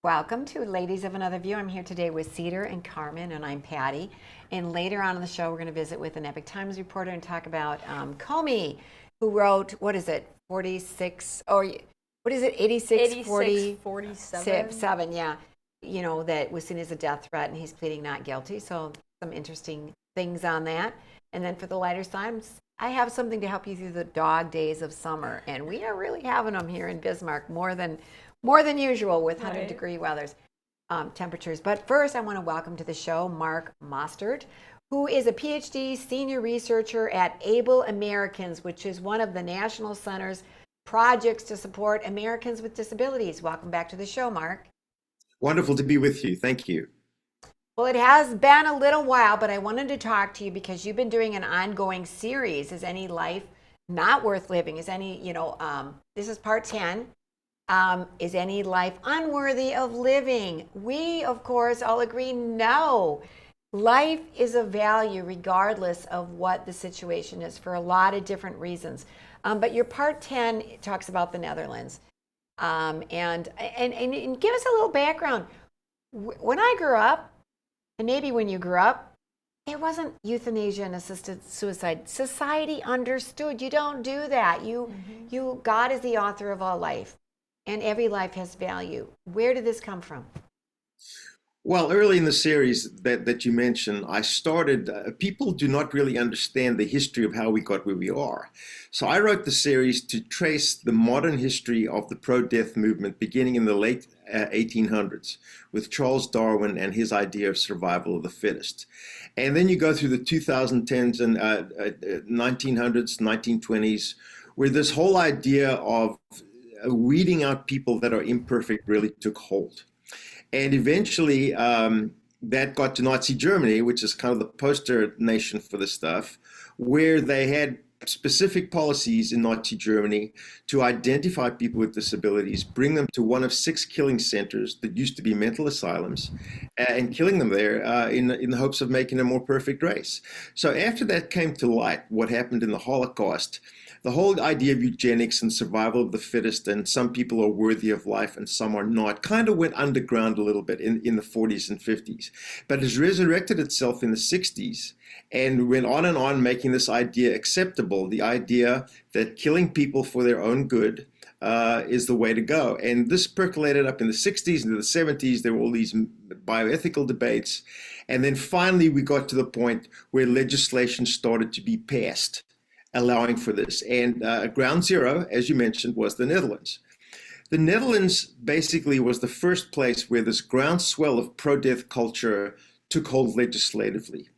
Welcome to Ladies of Another View. I'm here today with Cedar and Carmen, and I'm Patty. And later on in the show, we're going to visit with an Epoch Times reporter and talk about Comey, who wrote, what is it, 46, or what is it, 86, 47, yeah. You know, that was seen as a death threat, and he's pleading not guilty. So some interesting things on that. And then for the lighter times, I have something to help you through the dog days of summer. And we are really having them here in Bismarck more than usual with 100-degree weathers, temperatures. But first, I want to welcome to the show Mark Mostert, who is a PhD senior researcher at Able Americans, which is one of the National Center's projects to support Americans with disabilities. Welcome back to the show, Mark. Wonderful to be with you. Thank you. Well, it has been a little while, but I wanted to talk to you because you've been doing an ongoing series. Is any life not worth living? Is any, this is part 10. Is any life unworthy of living? We, of course, all agree no. Life is of value regardless of what the situation is for a lot of different reasons. But your part 10 talks about the Netherlands. And give us a little background. When I grew up, and maybe when you grew up, it wasn't euthanasia and assisted suicide. Society understood you don't do that. God is the author of all life. And every life has value. Where did this come from? Well, early in the series that you mentioned, I started, people do not really understand the history of how we got where we are. So I wrote the series to trace the modern history of the pro-death movement beginning in the late 1800s with Charles Darwin and his idea of survival of the fittest. And then you go through the 2010s and 1900s, 1920s, where this whole idea of weeding out people that are imperfect really took hold. And eventually that got to Nazi Germany, which is kind of the poster nation for this stuff, where they had specific policies in Nazi Germany to identify people with disabilities, bring them to one of 6 killing centers that used to be mental asylums, and killing them there in the hopes of making a more perfect race. So after that came to light, what happened in the Holocaust, the whole idea of eugenics and survival of the fittest and some people are worthy of life and some are not kind of went underground a little bit in the 40s and 50s, but has resurrected itself in the 60s and went on making this idea acceptable, the idea that killing people for their own good is the way to go. And this percolated up in the 60s into the 70s. There were all these bioethical debates. And then finally we got to the point where legislation started to be passed allowing for this. And ground zero, as you mentioned, was the Netherlands. The Netherlands basically was the first place where this groundswell of pro-death culture took hold legislatively.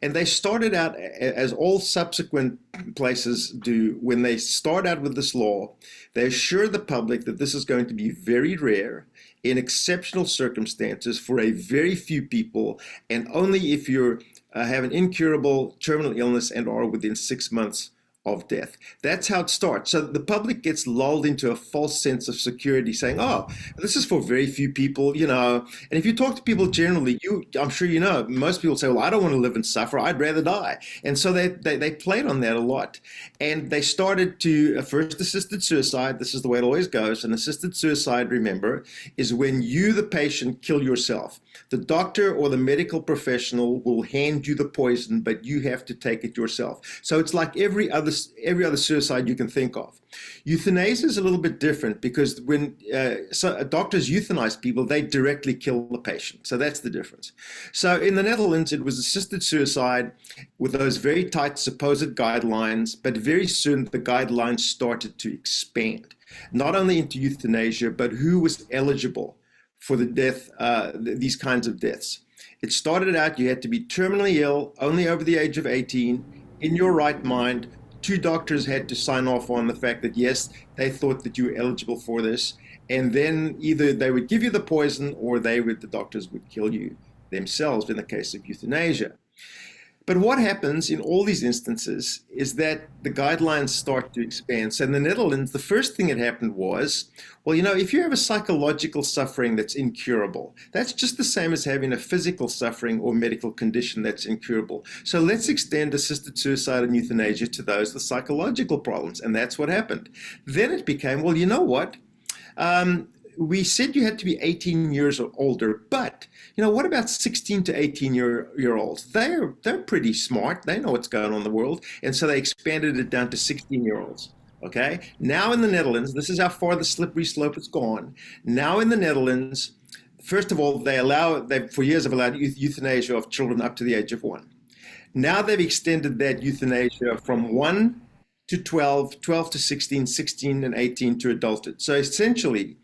And they started out, as all subsequent places do, when they start out with this law, they assure the public that this is going to be very rare, in exceptional circumstances for a very few people, and only if you have an incurable terminal illness and are within 6 months of death. That's how it starts. So the public gets lulled into a false sense of security saying, oh, this is for very few people, And if you talk to people generally, I'm sure most people say, well, I don't want to live and suffer. I'd rather die. And so they played on that a lot. And they started to first assisted suicide. This is the way it always goes. And assisted suicide, remember, is when you, the patient, kill yourself. The doctor or the medical professional will hand you the poison, but you have to take it yourself. So it's like every other suicide you can think of. Euthanasia is a little bit different because when doctors euthanize people, they directly kill the patient. So that's the difference. So in the Netherlands, it was assisted suicide with those very tight supposed guidelines, but very soon the guidelines started to expand, not only into euthanasia, but who was eligible for the death, these kinds of deaths. It started out, you had to be terminally ill, only over the age of 18, in your right mind. 2 doctors had to sign off on the fact that, yes, they thought that you were eligible for this. And then either they would give you the poison or the doctors would kill you themselves in the case of euthanasia. But what happens in all these instances is that the guidelines start to expand. So in the Netherlands, the first thing that happened was, well, if you have a psychological suffering that's incurable, that's just the same as having a physical suffering or medical condition that's incurable. So let's extend assisted suicide and euthanasia to those with psychological problems. And that's what happened. Then it became, well, you know what? we said you had to be 18 years or older, but what about 16 to 18 year olds? They're pretty smart. They know what's going on in the world, and so they expanded it down to 16-year-olds. Okay. Now in the Netherlands, this is how far the slippery slope has gone. Now in the Netherlands, first of all, they for years have allowed euthanasia of children up to the age of 1. Now they've extended that euthanasia from 1 to 12, 12 to 16, 16 and 18 to adulthood. So essentially,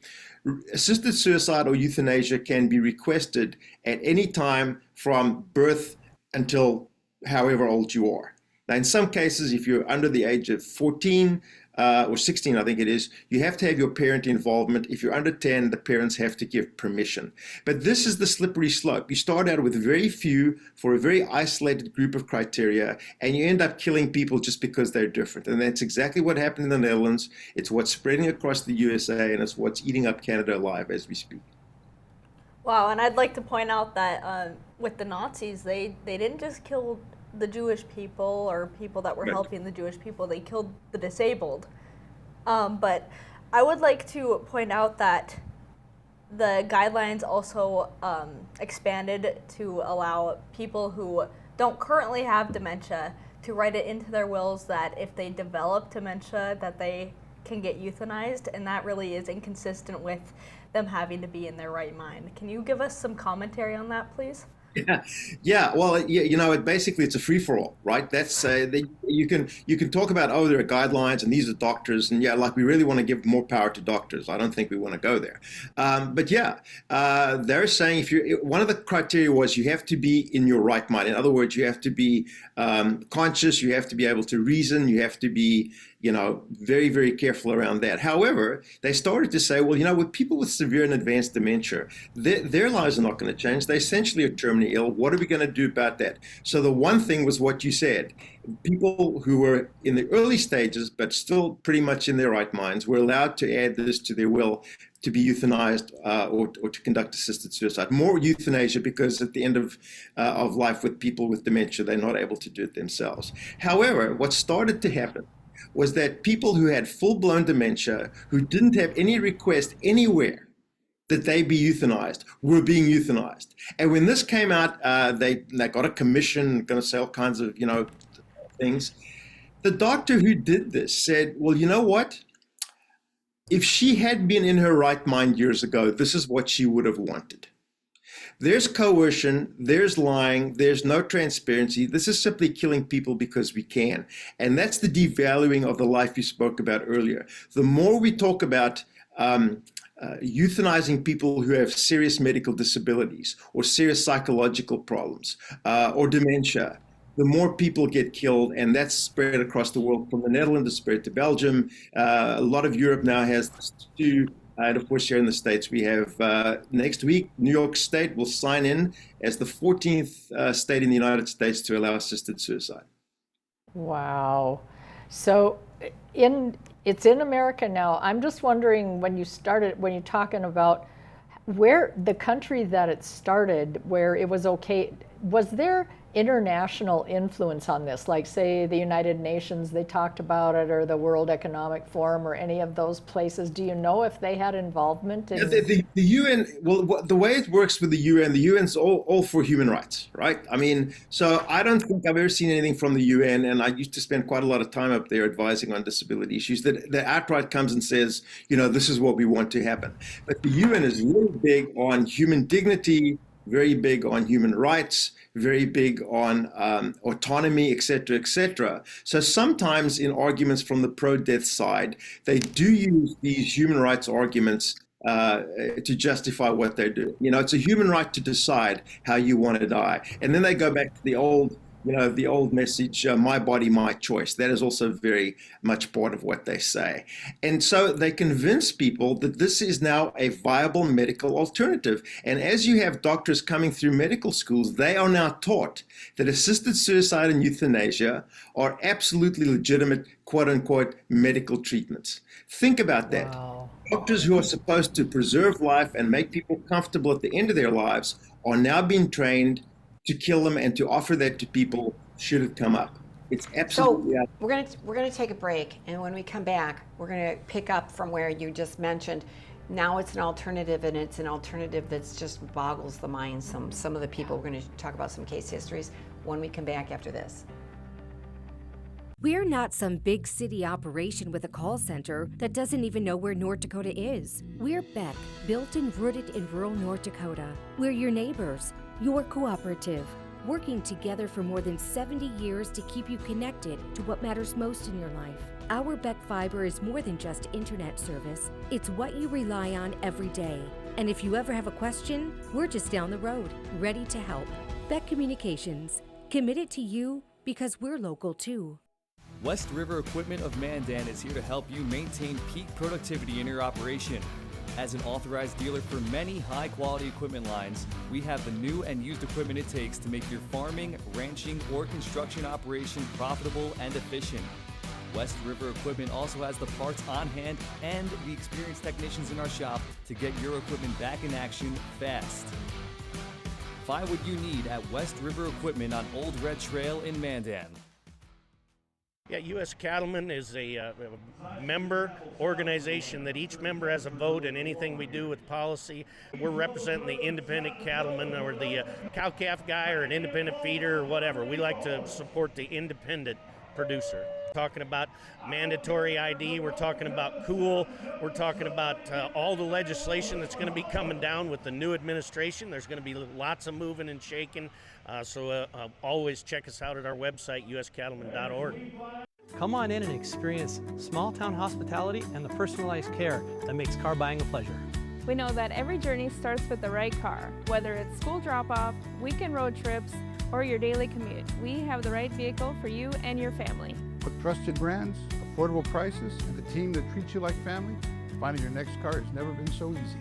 assisted suicide or euthanasia can be requested at any time from birth until however old you are. Now, in some cases, if you're under the age of 14 or 16, I think it is, you have to have your parent involvement. If you're under 10, the parents have to give permission. But this is the slippery slope. You start out with very few for a very isolated group of criteria, and you end up killing people just because they're different. And that's exactly what happened in the Netherlands. It's what's spreading across the USA, and it's what's eating up Canada alive as we speak. Wow, and I'd like to point out that with the Nazis, they didn't just kill the Jewish people or people that were helping the Jewish people, they killed the disabled. But I would like to point out that the guidelines also expanded to allow people who don't currently have dementia to write it into their wills that if they develop dementia that they can get euthanized, and that really is inconsistent with them having to be in their right mind. Can you give us some commentary on that, please? Yeah. Well, basically it's a free for all, right? That's you can talk about, oh, there are guidelines and these are doctors, and like we really want to give more power to doctors. I don't think we want to go there, but they're saying one of the criteria was you have to be in your right mind. In other words, you have to be conscious, you have to be able to reason, you have to be very, very careful around that. However, they started to say, well, with people with severe and advanced dementia, their lives are not going to change. They essentially are terminally ill. What are we going to do about that? So the one thing was what you said. People who were in the early stages, but still pretty much in their right minds, were allowed to add this to their will to be euthanized or to conduct assisted suicide. More euthanasia because at the end of life with people with dementia, they're not able to do it themselves. However, what started to happen was that people who had full-blown dementia, who didn't have any request anywhere that they be euthanized, were being euthanized. And when this came out, they got a commission, going to say all kinds of, things. The doctor who did this said, well, you know what? If she had been in her right mind years ago, this is what she would have wanted. There's coercion, there's lying, there's no transparency. This is simply killing people because we can. And that's the devaluing of the life you spoke about earlier. The more we talk about euthanizing people who have serious medical disabilities or serious psychological problems or dementia, the more people get killed, and that's spread across the world. From the Netherlands, it's spread to Belgium. A lot of Europe now has this too. And of course, here in the States, we have next week, New York State will sign in as the 14th state in the United States to allow assisted suicide. Wow. So it's in America now. I'm just wondering, when you're talking about where the country that it started, where it was okay, was there international influence on this? Like, say, the United Nations, they talked about it, or the World Economic Forum, or any of those places. Do you know if they had involvement in... The UN, well, the way it works with the UN's all for human rights, right? I mean, so I don't think I've ever seen anything from the UN, and I used to spend quite a lot of time up there advising on disability issues, that outright comes and says, this is what we want to happen. But the UN is really big on human dignity, very big on human rights, very big on autonomy, et cetera, et cetera. So sometimes in arguments from the pro-death side, they do use these human rights arguments to justify what they do. It's a human right to decide how you want to die. And then they go back to the old message, my body, my choice. That is also very much part of what they say. And so they convince people that this is now a viable medical alternative. And as you have doctors coming through medical schools, they are now taught that assisted suicide and euthanasia are absolutely legitimate, quote unquote, medical treatments. Think about that. Wow. Doctors who are supposed to preserve life and make people comfortable at the end of their lives are now being trained to kill them and to offer that to people should it come up. It's absolutely. So we're gonna take a break, and when we come back, we're gonna pick up from where you just mentioned. now it's an alternative, and it's an alternative that's just boggles the mind. Some of the people, we're going to talk about some case histories when we come back after this. We're not some big city operation with a call center that doesn't even know where North Dakota is. We're Beck, built and rooted in rural North Dakota. We're your neighbors, your cooperative, working together for more than 70 years to keep you connected to what matters most in your life. Our Beck Fiber is more than just internet service. It's what you rely on every day. And if you ever have a question, we're just down the road, ready to help. Beck Communications, committed to you because we're local too. West River Equipment of Mandan is here to help you maintain peak productivity in your operation. As an authorized dealer for many high-quality equipment lines, we have the new and used equipment it takes to make your farming, ranching, or construction operation profitable and efficient. West River Equipment also has the parts on hand and the experienced technicians in our shop to get your equipment back in action fast. Find what you need at West River Equipment on Old Red Trail in Mandan. Yeah, U.S. Cattlemen is a member organization that each member has a vote in anything we do with policy. We're representing the independent cattleman or the cow-calf guy or an independent feeder or whatever. We like to support the independent producer. Talking about mandatory ID, we're talking about cool, we're talking about all the legislation that's going to be coming down with the new administration. There's going to be lots of moving and shaking, so always check us out at our website, uscattleman.org. Come on in and experience small-town hospitality and the personalized care that makes car buying a pleasure. We know that every journey starts with the right car. Whether it's school drop-off, weekend road trips, or your daily commute, we have the right vehicle for you and your family. With trusted brands, affordable prices, and a team that treats you like family, finding your next car has never been so easy.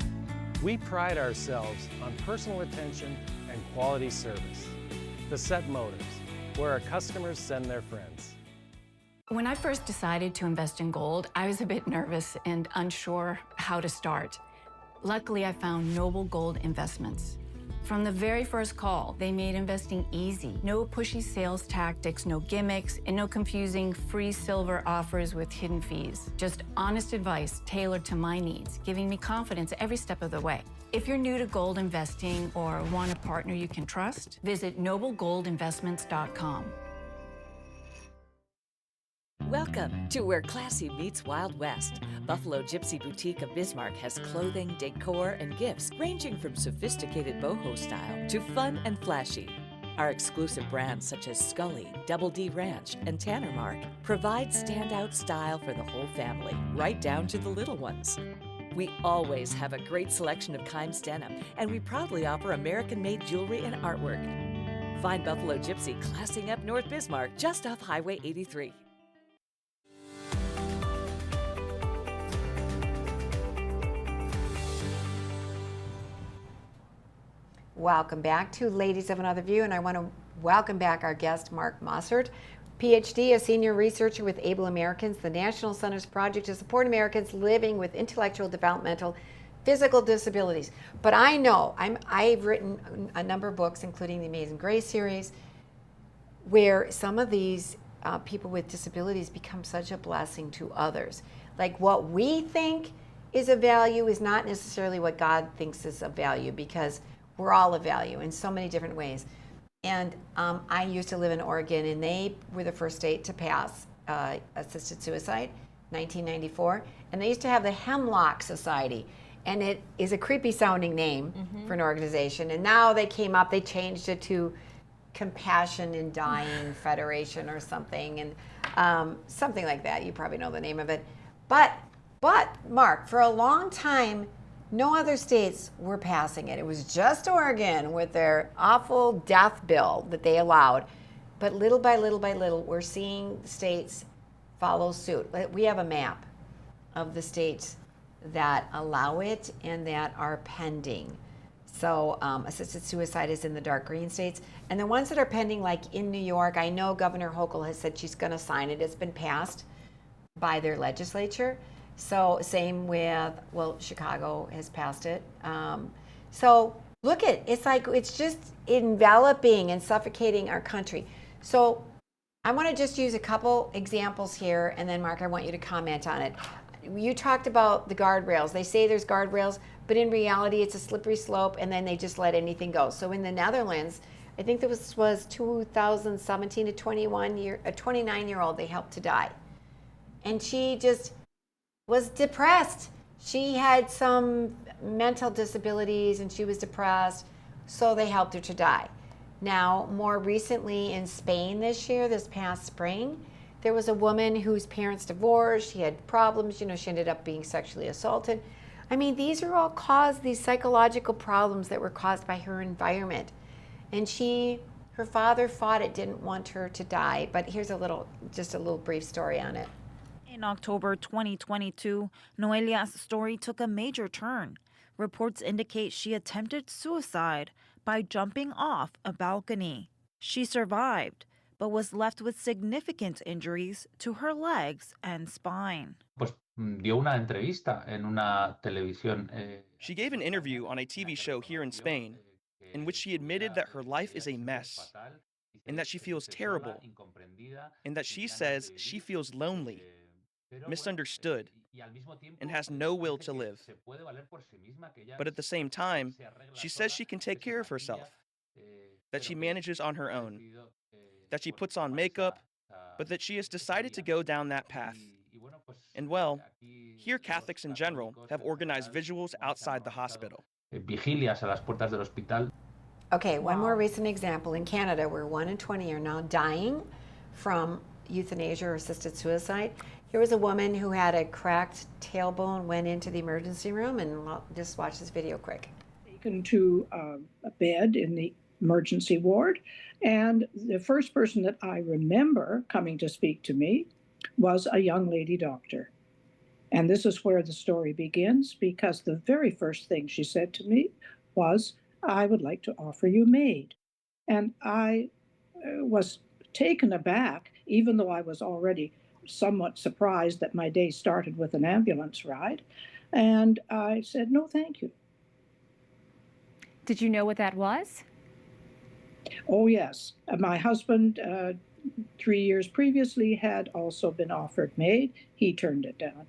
We pride ourselves on personal attention and quality service. The Set Motors, where our customers send their friends. When I first decided to invest in gold, I was a bit nervous and unsure how to start. Luckily, I found Noble Gold Investments. From the very first call, they made investing easy. No pushy sales tactics, no gimmicks, and no confusing free silver offers with hidden fees. Just honest advice tailored to my needs, giving me confidence every step of the way. If you're new to gold investing or want a partner you can trust, visit noblegoldinvestments.com. Welcome to where classy meets Wild West. Buffalo Gypsy Boutique of Bismarck has clothing, decor, and gifts ranging from sophisticated boho style to fun and flashy. Our exclusive brands such as Scully, Double D Ranch, and Tanner Mark provide standout style for the whole family, right down to the little ones. We always have a great selection of Kimes denim, and we proudly offer American-made jewelry and artwork. Find Buffalo Gypsy classing up North Bismarck just off Highway 83. Welcome back to Ladies of Another View, and I want to welcome back our guest, Mark Mostert, PhD, a senior researcher with Able Americans, the National Center's project to support Americans living with intellectual, developmental, physical disabilities. But I know, I've written a number of books, including the Amazing Grace series, where some of these people with disabilities become such a blessing to others. Like what we think is a value is not necessarily what God thinks is a value, because we're all of value in so many different ways. And I used to live in Oregon, and they were the first state to pass assisted suicide, 1994. And they used to have the Hemlock Society. And it is a creepy sounding name for an organization. And now they came up, they changed it to Compassion in Dying Federation or something, and something like that. You probably know the name of it. But Mark, for a long time, no other states were passing it. It was just Oregon with their awful death bill that they allowed. But little by little by little, we're seeing states follow suit. We have a map of the states that allow it and that are pending. So assisted suicide is in the dark green states. And the ones that are pending, like in New York, I know Governor Hochul has said she's going to sign it. It's been passed by their legislature. So same with, well, Chicago has passed it. So look at, it's like, it's just enveloping and suffocating our country. So I want to just use a couple examples here, and then Mark, I want you to comment on it. you talked about the guardrails. They say there's guardrails, but in reality, it's a slippery slope, and then they just let anything go. So in the Netherlands, I think this was 2017, a 29-year-old they helped to die. And she just was depressed. She had some mental disabilities and she was depressed, so they helped her to die. Now, more recently in Spain this year, this past spring, there was a woman whose parents divorced. She had problems, she ended up being sexually assaulted. I mean, these are all these psychological problems that were caused by her environment. And her father fought it, didn't want her to die. But here's just a little brief story on it. In October 2022, Noelia's story took a major turn. Reports indicate she attempted suicide by jumping off a balcony. She survived, but was left with significant injuries to her legs and spine. She gave an interview on a TV show here in Spain in which she admitted that her life is a mess and that she feels terrible and that she says she feels lonely, misunderstood, and has no will to live. But at the same time, she says she can take care of herself, that she manages on her own, that she puts on makeup, but that she has decided to go down that path. And well, here Catholics in general have organized visuals outside the hospital. Okay, one more recent example. In Canada, where 1 in 20 are now dying from euthanasia or assisted suicide. Here was a woman who had a cracked tailbone, went into the emergency room, and just watch this video quick. Taken to a bed in the emergency ward, and the first person that I remember coming to speak to me was a young lady doctor. And this is where the story begins, because the very first thing she said to me was, "I would like to offer you MAID." And I was taken aback, even though I was already somewhat surprised that my day started with an ambulance ride. And I said, "No, thank you." Did you know what that was? Oh, yes. My husband, 3 years previously, had also been offered MAID. He turned it down.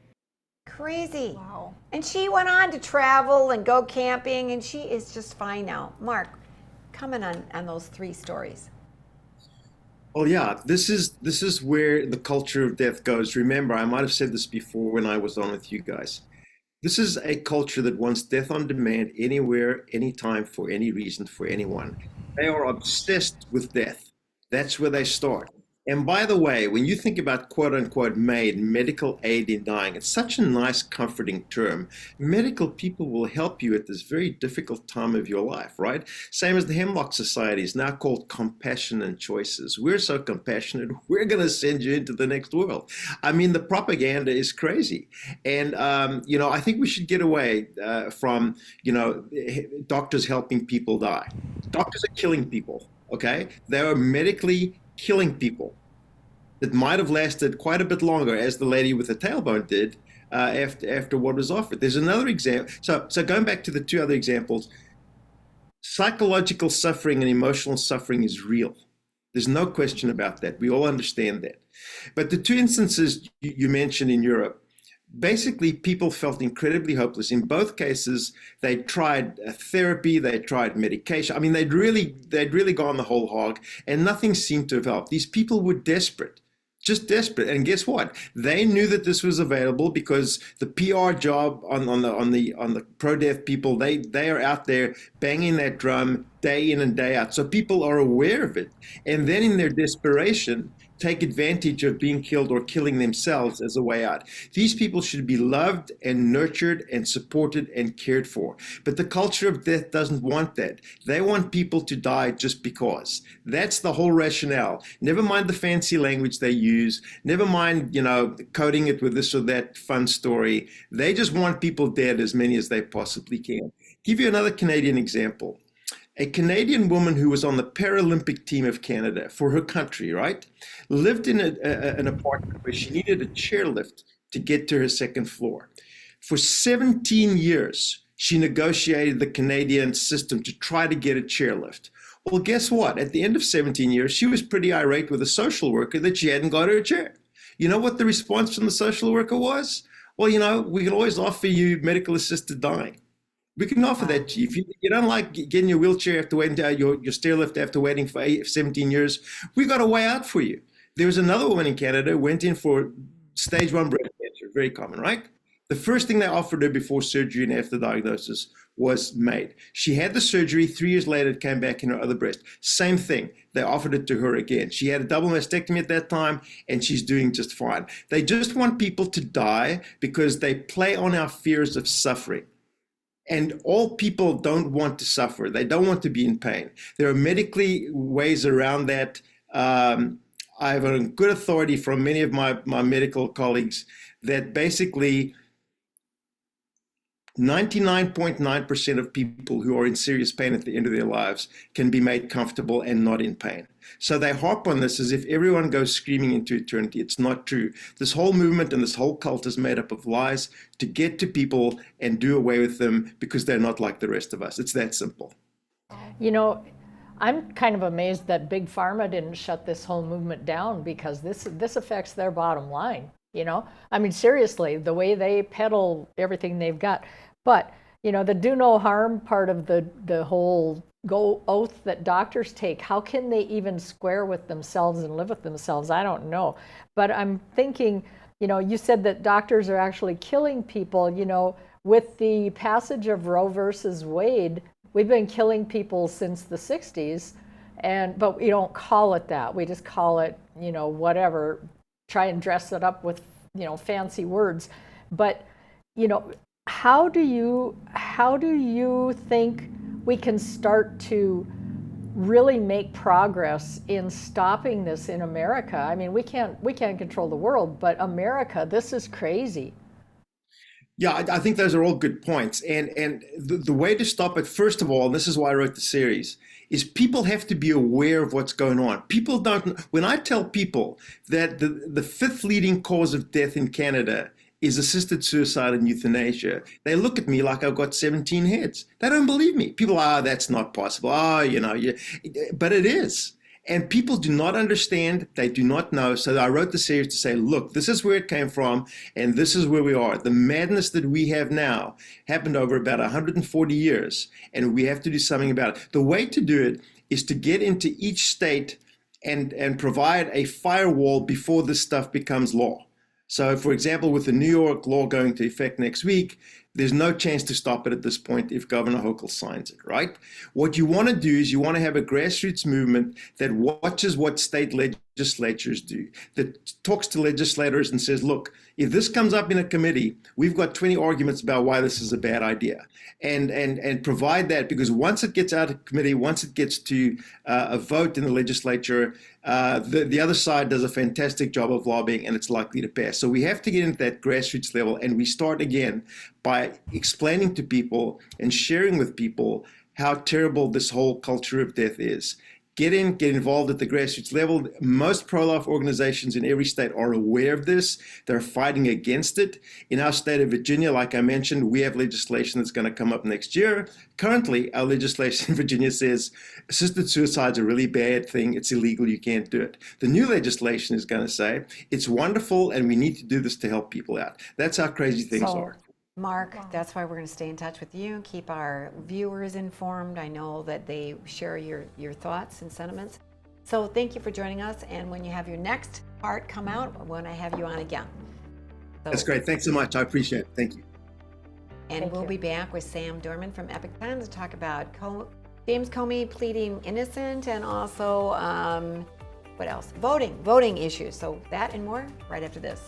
Crazy. Wow. And she went on to travel and go camping, and she is just fine now. Mark, comment on those 3 stories. Well, yeah, this is where the culture of death goes. Remember, I might have said this before when I was on with you guys. This is a culture that wants death on demand anywhere, anytime, for any reason, for anyone. They are obsessed with death. That's where they start. And by the way, when you think about quote unquote MAID, medical aid in dying, it's such a nice, comforting term. Medical people will help you at this very difficult time of your life, right? Same as the Hemlock Society is now called Compassion and Choices. We're so compassionate, we're going to send you into the next world. I mean, the propaganda is crazy. And, I think we should get away from, doctors helping people die. Doctors are killing people, okay? They are medically killing people. It might have lasted quite a bit longer, as the lady with the tailbone did after what was offered. There's another example. So going back to the 2 other examples, psychological suffering and emotional suffering is real. There's no question about that. We all understand that. But the 2 instances you mentioned in Europe, basically people felt incredibly hopeless. In both cases, they tried therapy, they tried medication. I mean, they'd really gone the whole hog, and nothing seemed to have helped. These people were desperate, just desperate. And guess what? They knew that this was available because the PR job on the pro-death people, they are out there banging that drum day in and day out. So people are aware of it. And then in their desperation, take advantage of being killed or killing themselves as a way out. These people should be loved and nurtured and supported and cared for. But the culture of death doesn't want that. They want people to die just because. That's the whole rationale. Never mind the fancy language they use. Never mind, coding it with this or that fun story. They just want people dead, as many as they possibly can. Give you another Canadian example. A Canadian woman who was on the Paralympic team of Canada for her country, right, lived in an apartment where she needed a chairlift to get to her 2nd floor. For 17 years, she negotiated the Canadian system to try to get a chairlift. Well, guess what? At the end of 17 years, she was pretty irate with a social worker that she hadn't got her a chair. You know what the response from the social worker was? Well, we can always offer you medical assisted dying. We can offer that to you. If you don't like getting your wheelchair after waiting, your stair lift after waiting for 17 years, we got a way out for you. There was another woman in Canada, went in for stage 1 breast cancer, very common, right? The first thing they offered her before surgery and after diagnosis was made. She had the surgery. 3 years later, it came back in her other breast. Same thing. They offered it to her again. She had a double mastectomy at that time, and she's doing just fine. They just want people to die because they play on our fears of suffering. And all people don't want to suffer. They don't want to be in pain. There are medically ways around that. I have a good authority from many of my medical colleagues that basically 99.9% of people who are in serious pain at the end of their lives can be made comfortable and not in pain. So they harp on this as if everyone goes screaming into eternity. It's not true. This whole movement and this whole cult is made up of lies to get to people and do away with them because they're not like the rest of us. It's that simple. I'm kind of amazed that Big Pharma didn't shut this whole movement down, because this affects their bottom line. I mean, seriously, the way they peddle everything they've got. But, the do no harm part of the whole oath that doctors take, how can they even square with themselves and live with themselves? I don't know. But I'm thinking, you said that doctors are actually killing people. With the passage of Roe versus Wade, we've been killing people since the 60s, but we don't call it that. We just call it, whatever, try and dress it up with, fancy words. But, how do you think we can start to really make progress in stopping this in America? I mean, we can't control the world, but America, this is crazy. Yeah, I think those are all good points. And the way to stop it, first of all, and this is why I wrote the series, is people have to be aware of what's going on. People don't, when I tell people that the 5th leading cause of death in Canada is assisted suicide and euthanasia, they look at me like I've got 17 heads. They don't believe me. People, that's not possible. But it is. And people do not understand, they do not know. So I wrote the series to say, look, this is where it came from, and this is where we are. The madness that we have now happened over about 140 years, and we have to do something about it. The way to do it is to get into each state and provide a firewall before this stuff becomes law. So, for example, with the New York law going into effect next week, there's no chance to stop it at this point if Governor Hochul signs it, right? What you want to do is you want to have a grassroots movement that watches what state legislatures do, that talks to legislators and says, look, if this comes up in a committee, we've got 20 arguments about why this is a bad idea. And provide that, because once it gets out of committee, once it gets to a vote in the legislature, the other side does a fantastic job of lobbying, and it's likely to pass. So we have to get into that grassroots level, and we start again by explaining to people and sharing with people how terrible this whole culture of death is. Get involved at the grassroots level. Most pro-life organizations in every state are aware of this. They're fighting against it. In our state of Virginia, like I mentioned, we have legislation that's going to come up next year. Currently, our legislation in Virginia says assisted suicide is a really bad thing. It's illegal. You can't do it. The new legislation is going to say it's wonderful and we need to do this to help people out. That's how crazy things are. Mark, that's why we're going to stay in touch with you, keep our viewers informed. I know that they share your thoughts and sentiments. So thank you for joining us. And when you have your next part come out, I want to have you on again. So, that's great. Thanks so much. I appreciate it. Thank you. And we'll be back with Sam Dorman from Epoch Times to talk about James Comey pleading innocent, and also, what else? Voting issues. So that and more right after this.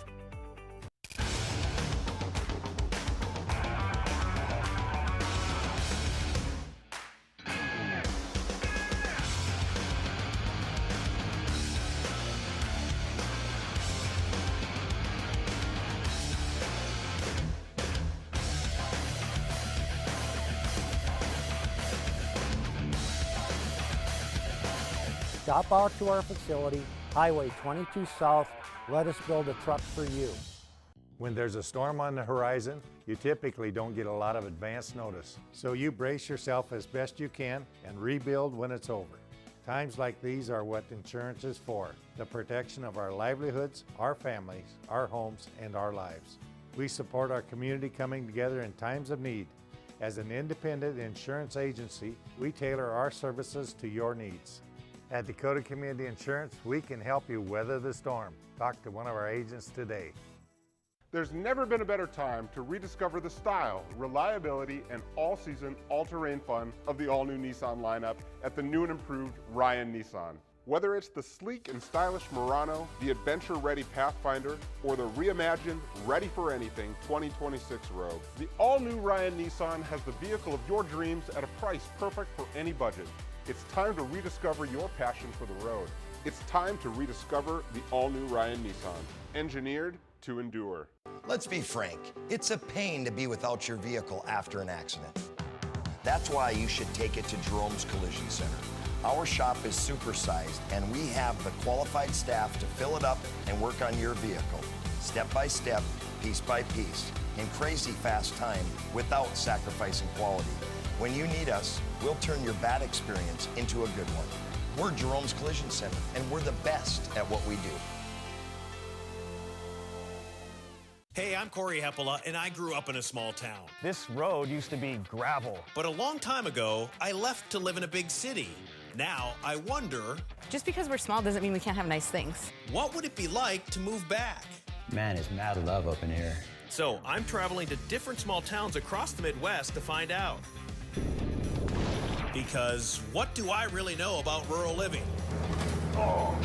Stop out to our facility, Highway 22 South. Let us build a truck for you. When there's a storm on the horizon, you typically don't get a lot of advance notice. So you brace yourself as best you can and rebuild when it's over. Times like these are what insurance is for, the protection of our livelihoods, our families, our homes, and our lives. We support our community coming together in times of need. As an independent insurance agency, we tailor our services to your needs. At Dakota Community Insurance, we can help you weather the storm. Talk to one of our agents today. There's never been a better time to rediscover the style, reliability, and all-season, all-terrain fun of the all-new Nissan lineup at the new and improved Ryan Nissan. Whether it's the sleek and stylish Murano, the adventure-ready Pathfinder, or the reimagined, ready-for-anything 2026 Rogue, the all-new Ryan Nissan has the vehicle of your dreams at a price perfect for any budget. It's time to rediscover your passion for the road. It's time to rediscover the all-new Ryan Nissan, engineered to endure. Let's be frank, it's a pain to be without your vehicle after an accident. That's why you should take it to Jerome's Collision Center. Our shop is supersized and we have the qualified staff to fill it up and work on your vehicle, step by step, piece by piece, in crazy fast time without sacrificing quality. When you need us, we'll turn your bad experience into a good one. We're Jerome's Collision Center and we're the best at what we do. Hey, I'm Corey Heppola, and I grew up in a small town. This road used to be gravel. But a long time ago, I left to live in a big city. Now, I wonder... Just because we're small doesn't mean we can't have nice things. What would it be like to move back? Man, it's mad love up in here. So, I'm traveling to different small towns across the Midwest to find out. Because what do I really know about rural living? Oh.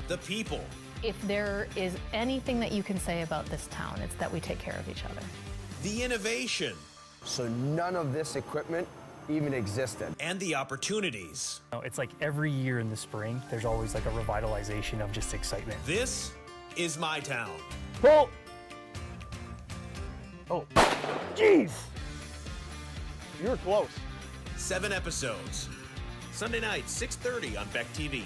The people. If there is anything that you can say about this town, it's that we take care of each other. The innovation. So none of this equipment even existed. And the opportunities. It's like every year in the spring, there's always like a revitalization of just excitement. This is my town. Oh! Oh, jeez! You were close. 7 episodes. Sunday night, 6:30 on Beck TV.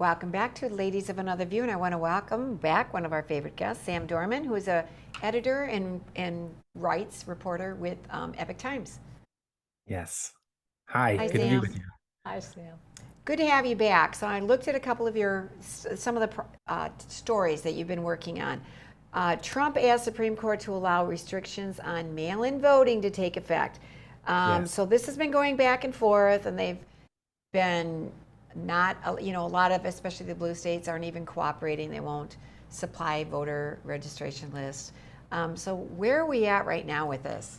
Welcome back to Ladies of Another View, and I want to welcome back one of our favorite guests, Sam Dorman, who is a editor and rights reporter with Epoch Times. Yes. Hi, Hi, good to be Sam. with you. Hi, Sam. Good to have you back. So I looked at a couple of some of the stories that you've been working on. Trump asked Supreme Court to allow restrictions on mail-in voting to take effect. Yes. So this has been going back and forth, and they've been not, a lot of, especially the blue states, aren't even cooperating. They won't supply voter registration lists. So where are we at right now with this?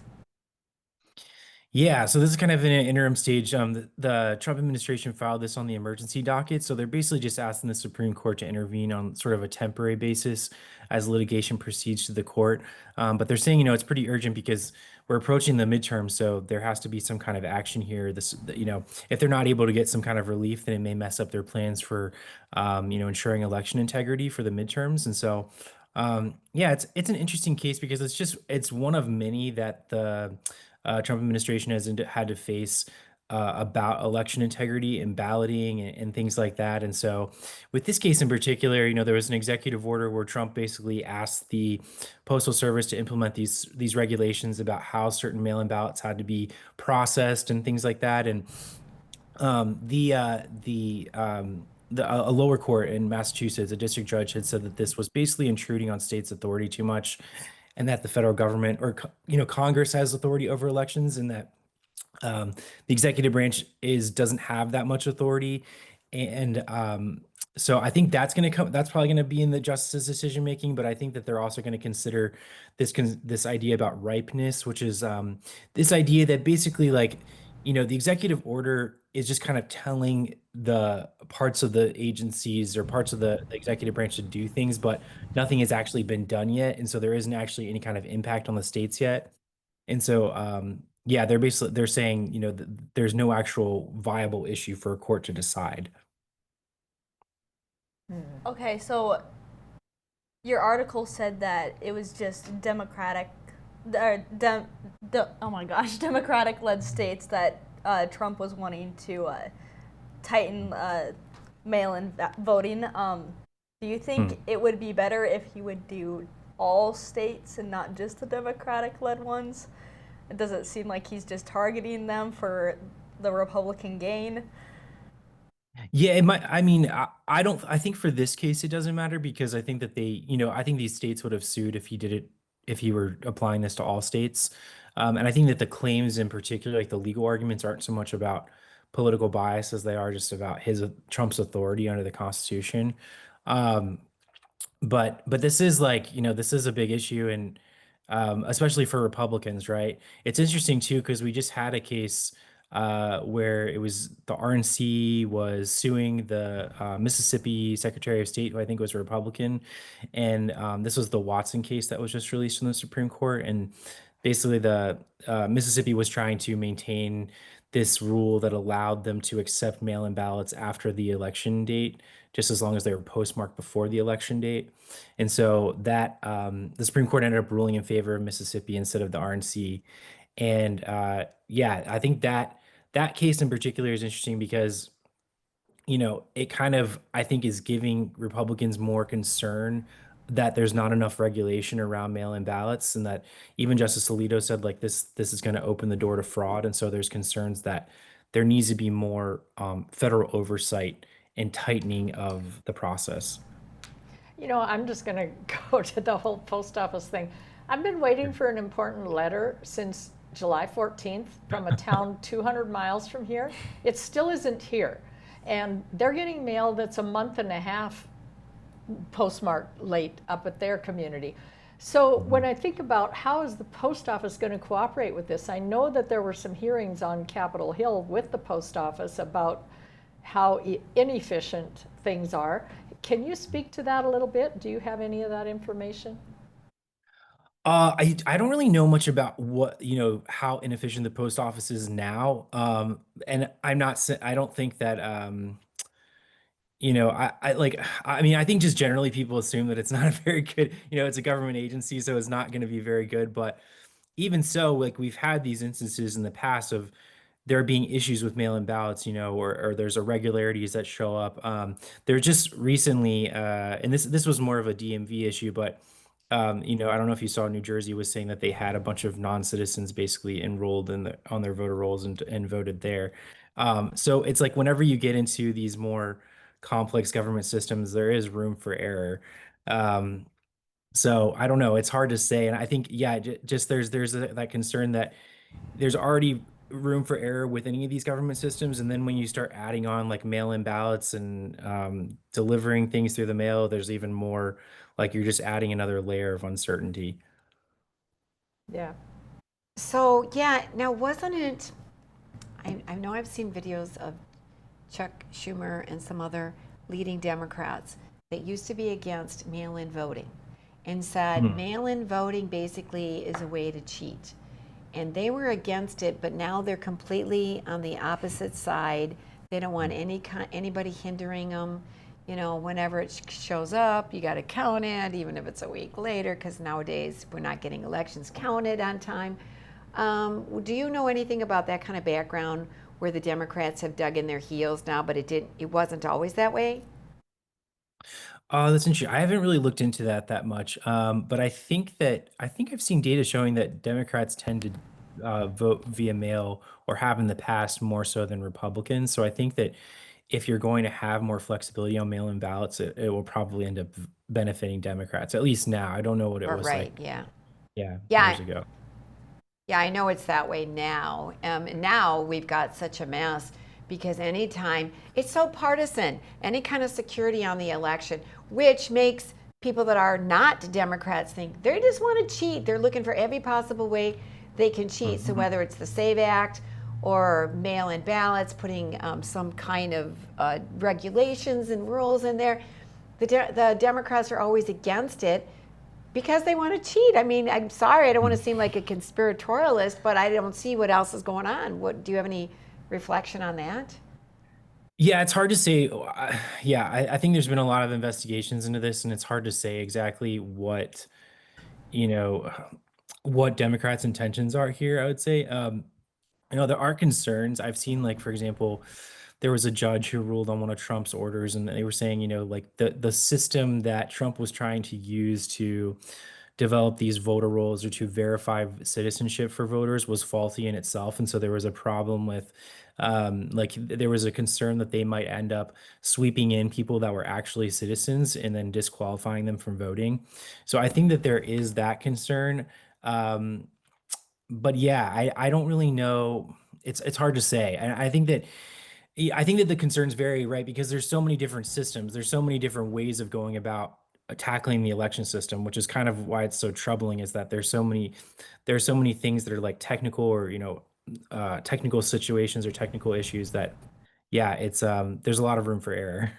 Yeah, so this is kind of in an interim stage. The Trump administration filed this on the emergency docket. So they're basically just asking the Supreme Court to intervene on sort of a temporary basis as litigation proceeds to the court. But they're saying, it's pretty urgent because we're approaching the midterm. So there has to be some kind of action here. If they're not able to get some kind of relief, then it may mess up their plans for, ensuring election integrity for the midterms. And so, it's an interesting case because it's one of many that the Trump administration has had to face about election integrity and balloting and things like that. And so with this case in particular, there was an executive order where Trump basically asked the Postal Service to implement these regulations about how certain mail-in ballots had to be processed and things like that. And a lower court in Massachusetts, a district judge, had said that this was basically intruding on states' authority too much, and that the federal government or Congress has authority over elections, and that the executive branch doesn't have that much authority. And so I think that's probably going to be in the justice's decision making. But I think that they're also going to consider this idea about ripeness, which is this idea that basically the executive order is just kind of telling the parts of the agencies or parts of the executive branch to do things, but nothing has actually been done yet. And so there isn't actually any kind of impact on the states yet. And so, they're saying, there's no actual viable issue for a court to decide. Okay, so your article said that it was just Democratic-led states that Trump was wanting to tighten mail-in voting. Do you think it would be better if he would do all states and not just the Democratic-led ones? It doesn't seem like he's just targeting them for the Republican gain. Yeah, it might. I mean, I don't. I think for this case, it doesn't matter because I think that I think these states would have sued if he did it, if he were applying this to all states. And I think that the claims in particular, like the legal arguments, aren't so much about political bias as they are just about Trump's authority under the Constitution. Um, but this is like, this is a big issue, and especially for Republicans, right? It's interesting too because we just had a case where it was the RNC was suing the Mississippi Secretary of State, who I think was a Republican, and this was the Watson case that was just released from the Supreme Court, and basically the Mississippi was trying to maintain this rule that allowed them to accept mail-in ballots after the election date, just as long as they were postmarked before the election date. And so that the Supreme Court ended up ruling in favor of Mississippi instead of the RNC. And yeah, I think that case in particular is interesting because, it kind of, I think, is giving Republicans more concern that there's not enough regulation around mail-in ballots, and that even Justice Alito said like this is going to open the door to fraud. And so there's concerns that there needs to be more federal oversight and tightening of the process. I'm just going to go to the whole post office thing. I've been waiting for an important letter since July 14th from a town 200 miles from here. It still isn't here. And they're getting mail that's a month and a half postmarked late up at their community. So when I think about how is the post office going to cooperate with this, I know that there were some hearings on Capitol Hill with the post office about how inefficient things are. Can you speak to that a little bit? Do you have any of that information? I don't really know much about what, how inefficient the post office is now. And I don't think that, I mean, I think just generally people assume that it's not a very good, it's a government agency, so it's not going to be very good. But even so, like we've had these instances in the past of there being issues with mail-in ballots, or there's irregularities that show up. There just recently, and this was more of a DMV issue, but I don't know if you saw New Jersey was saying that they had a bunch of non-citizens basically enrolled on their voter rolls and voted there. So it's like whenever you get into these more complex government systems, there is room for error. So I don't know. It's hard to say, and I think just there's that concern that there's already room for error with any of these government systems, and then when you start adding on like mail-in ballots and delivering things through the mail, there's even more, like you're just adding another layer of uncertainty. Yeah. So yeah, now wasn't it, I know I've seen videos of Chuck Schumer and some other leading Democrats that used to be against mail-in voting and said mail-in voting basically is a way to cheat. And they were against it, but now they're completely on the opposite side. They don't want anybody hindering them. Whenever it shows up, you got to count it, even if it's a week later, because nowadays we're not getting elections counted on time. Do you know anything about that kind of background where the Democrats have dug in their heels now, but it wasn't always that way? That's interesting. I haven't really looked into that much, but I think I've seen data showing that Democrats tend to vote via mail, or have in the past, more so than Republicans. So I think that if you're going to have more flexibility on mail-in ballots, it will probably end up benefiting Democrats, at least now. I don't know what it was Right, like, yeah. years ago. Yeah, I know it's that way now. And now we've got such a mess because anytime, it's so partisan, any kind of security on the election, which makes people that are not Democrats think they just want to cheat. They're looking for every possible way they can cheat. So whether it's the SAVE Act or mail-in ballots, putting some kind of regulations and rules in there, the Democrats are always against it because they want to cheat. I mean, I'm sorry, I don't want to seem like a conspiratorialist, but I don't see what else is going on. Do you have any reflection on that? Yeah, it's hard to say. I think there's been a lot of investigations into this, and it's hard to say exactly what Democrats' intentions are here, I would say. There are concerns. I've seen, like, for example, there was a judge who ruled on one of Trump's orders, and they were saying, like the system that Trump was trying to use to develop these voter rolls or to verify citizenship for voters was faulty in itself. And so there was a problem with, there was a concern that they might end up sweeping in people that were actually citizens and then disqualifying them from voting. So I think that there is that concern. But yeah, I don't really know. It's hard to say. I think that the concerns vary, right? Because there's so many different systems. There's so many different ways of going about tackling the election system, which is kind of why it's so troubling, is that there's so many things that are like technical or, technical situations or technical issues that, yeah, it's there's a lot of room for error.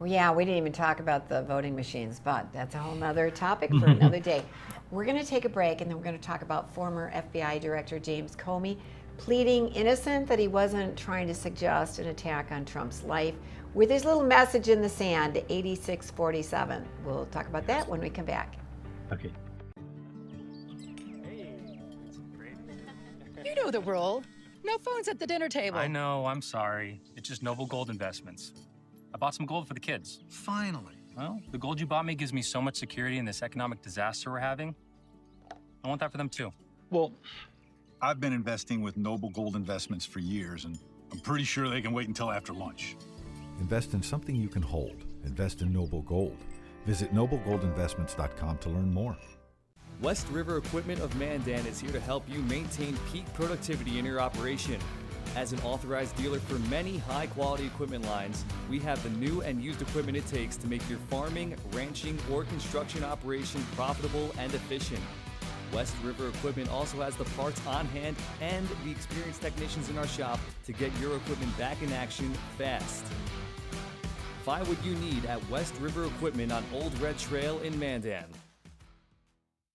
Well, yeah, we didn't even talk about the voting machines, but that's a whole nother topic for another day. We're going to take a break, and then we're going to talk about former FBI Director James Comey pleading innocent, that he wasn't trying to suggest an attack on Trump's life, with his little message in the sand, 8647. We'll talk about that when we come back. Okay. You know the rule. No phones at the dinner table. I know, I'm sorry. It's just Noble Gold Investments. I bought some gold for the kids. Finally. Well, the gold you bought me gives me so much security in this economic disaster we're having. I want that for them too. Well, I've been investing with Noble Gold Investments for years, and I'm pretty sure they can wait until after lunch. Invest in something you can hold. Invest in Noble Gold. Visit noblegoldinvestments.com to learn more. West River Equipment of Mandan is here to help you maintain peak productivity in your operation. As an authorized dealer for many high-quality equipment lines, we have the new and used equipment it takes to make your farming, ranching, or construction operation profitable and efficient. West River Equipment also has the parts on hand and the experienced technicians in our shop to get your equipment back in action fast. Find what you need at West River Equipment on Old Red Trail in Mandan.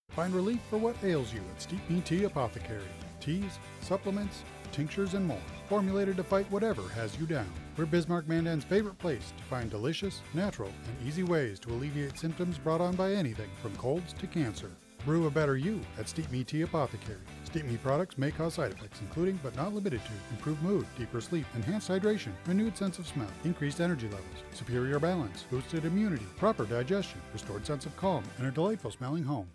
Find relief for what ails you at Steep Me Tea Apothecary. Teas, supplements, tinctures, and more. Formulated to fight whatever has you down. We're Bismarck Mandan's favorite place to find delicious, natural, and easy ways to alleviate symptoms brought on by anything from colds to cancer. Brew a better you at Steep Me Tea Apothecary. Steep Me products may cause side effects, including but not limited to improved mood, deeper sleep, enhanced hydration, renewed sense of smell, increased energy levels, superior balance, boosted immunity, proper digestion, restored sense of calm, and a delightful smelling home.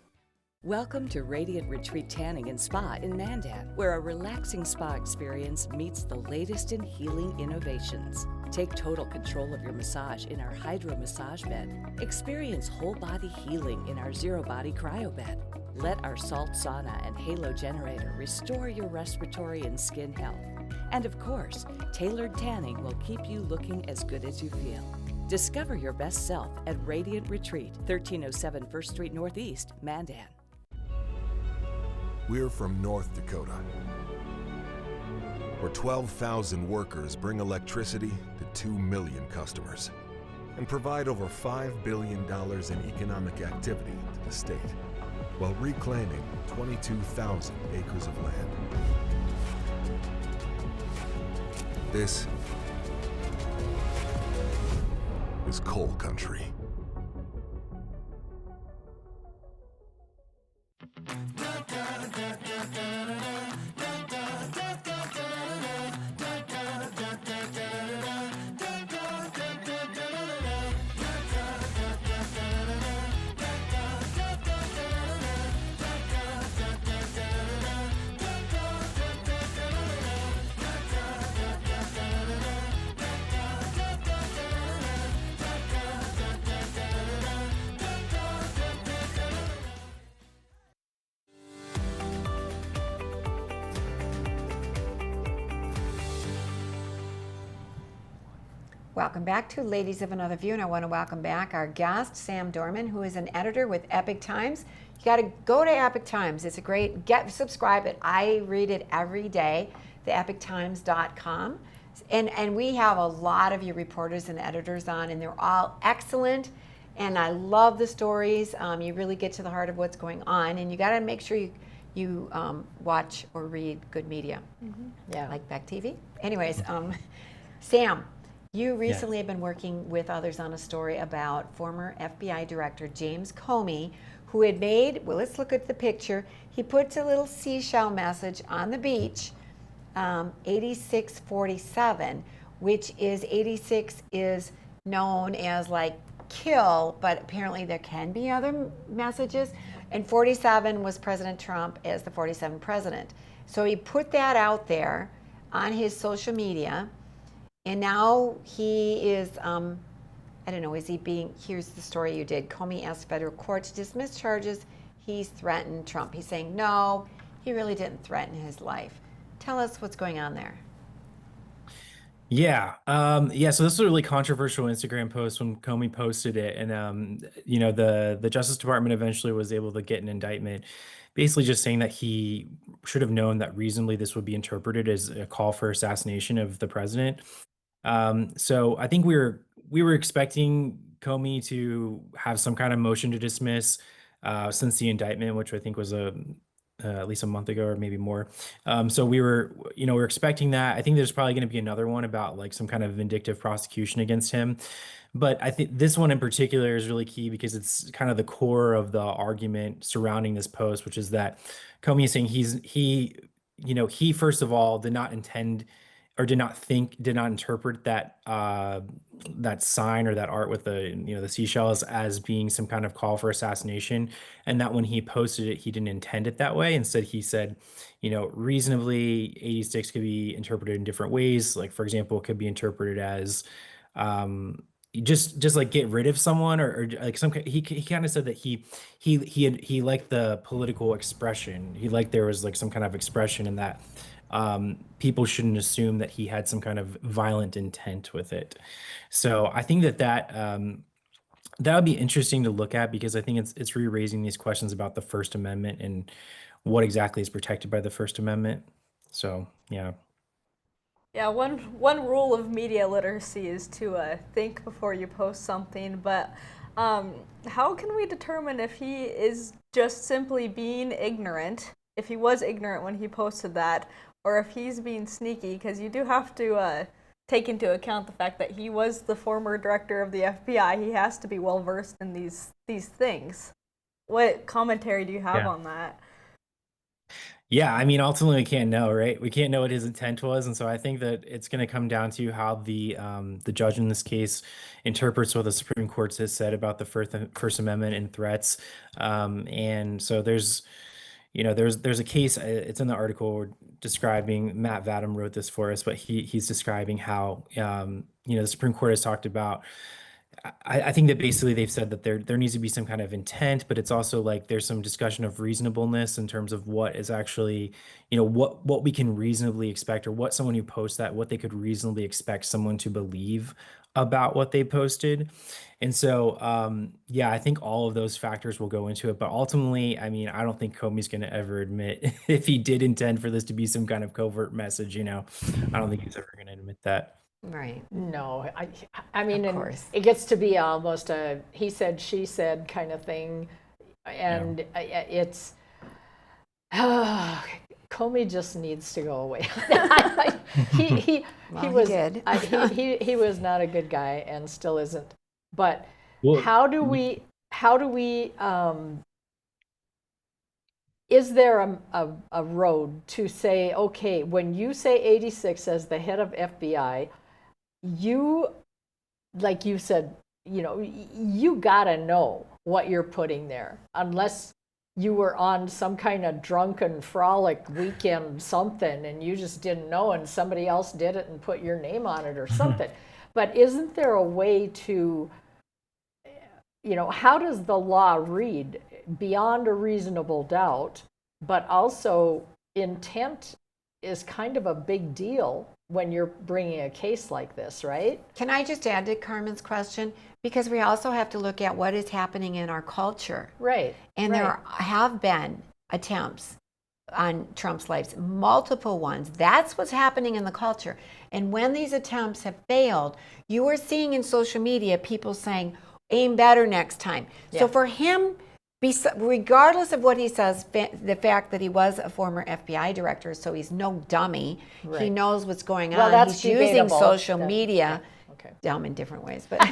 Welcome to Radiant Retreat Tanning and Spa in Mandan, where a relaxing spa experience meets the latest in healing innovations. Take total control of your massage in our Hydro Massage Bed. Experience whole body healing in our Zero Body Cryo Bed. Let our salt sauna and halo generator restore your respiratory and skin health. And of course, tailored tanning will keep you looking as good as you feel. Discover your best self at Radiant Retreat, 1307 1st Street Northeast, Mandan. We're from North Dakota, where 12,000 workers bring electricity to 2 million customers and provide over $5 billion in economic activity to the state, while reclaiming 22,000 acres of land. This is coal country. Welcome back to Ladies of Another View, and I want to welcome back our guest, Sam Dorman, who is an editor with Epoch Times. You got to go to Epoch Times. It's a great, subscribe it. I read it every day, theepochtimes.com. And we have a lot of your reporters and editors on, and they're all excellent. And I love the stories. You really get to the heart of what's going on, and you got to make sure you watch or read good media. Yeah. Like Beck TV. Anyways, Sam, you recently have been working with others on a story about former FBI Director James Comey, who had made, well, let's look at the picture. He puts a little seashell message on the beach, 8647, which is 86 is known as like kill, but apparently there can be other messages. And 47 was President Trump as the 47th president. So he put that out there on his social media, and now he is, I don't know, is he being, here's the story you did. Comey asked federal court to dismiss charges. He's threatened Trump. He's saying, no, he really didn't threaten his life. Tell us what's going on there. Yeah. So this was a really controversial Instagram post when Comey posted it. And, you know, the Justice Department eventually was able to get an indictment, basically just saying that he should have known that reasonably this would be interpreted as a call for assassination of the president. So I think we were expecting Comey to have some kind of motion to dismiss since the indictment, which I think was at least a month ago or maybe more. So we're expecting that. I think there's probably going to be another one about like some kind of vindictive prosecution against him. But I think this one in particular is really key because it's kind of the core of the argument surrounding this post, which is that Comey is saying he first of all did not intend or did not interpret that that sign or that art with the seashells as being some kind of call for assassination, and that when he posted it, he didn't intend it that way. Instead, he said, reasonably 86 could be interpreted in different ways. Like, for example, it could be interpreted as just like get rid of someone or like he kind of said that he liked the political expression. He liked there was like some kind of expression in that. People shouldn't assume that he had some kind of violent intent with it. So I think that would be interesting to look at because I think it's re-raising these questions about the First Amendment and what exactly is protected by the First Amendment. So, yeah. Yeah, one rule of media literacy is to think before you post something, but how can we determine if he is just simply being ignorant, if he was ignorant when he posted that, or if he's being sneaky? Because you do have to take into account the fact that he was the former director of the FBI. He has to be well versed in these things. What commentary do you have on that? Yeah, I mean, ultimately we can't know, right? We can't know what his intent was, and so I think that it's going to come down to how the judge in this case interprets what the Supreme Court has said about the First Amendment and threats. And so there's a case. It's in the article describing. Matt Vadum wrote this for us, but he's describing how the Supreme Court has talked about. I think that basically they've said that there needs to be some kind of intent, but it's also like there's some discussion of reasonableness in terms of what is actually, what we can reasonably expect, or what someone who posts that, what they could reasonably expect someone to believe about what they posted. And so, I think all of those factors will go into it. But ultimately, I mean, I don't think Comey's going to ever admit if he did intend for this to be some kind of covert message, I don't think he's ever going to admit that. Right. No, I mean, it gets to be almost a he said, she said kind of thing. And it's, Comey just needs to go away. he was not a good guy and still isn't. But how do we is there a road to say, okay, when you say 86 as the head of FBI, you, like you said, you gotta know what you're putting there, unless you were on some kind of drunken frolic weekend something and you just didn't know and somebody else did it and put your name on it or something. But isn't there a way to, how does the law read beyond a reasonable doubt, but also intent is kind of a big deal when you're bringing a case like this, right? Can I just add to Carmen's question? Because we also have to look at what is happening in our culture. Right. And there have been attempts on Trump's life, multiple ones. That's what's happening in the culture. And when these attempts have failed, you are seeing in social media people saying, aim better next time. Yeah. So for him, regardless of what he says, the fact that he was a former FBI director, so he's no dummy. Right. He knows what's going on. That's he's using social media, dumb in different ways, but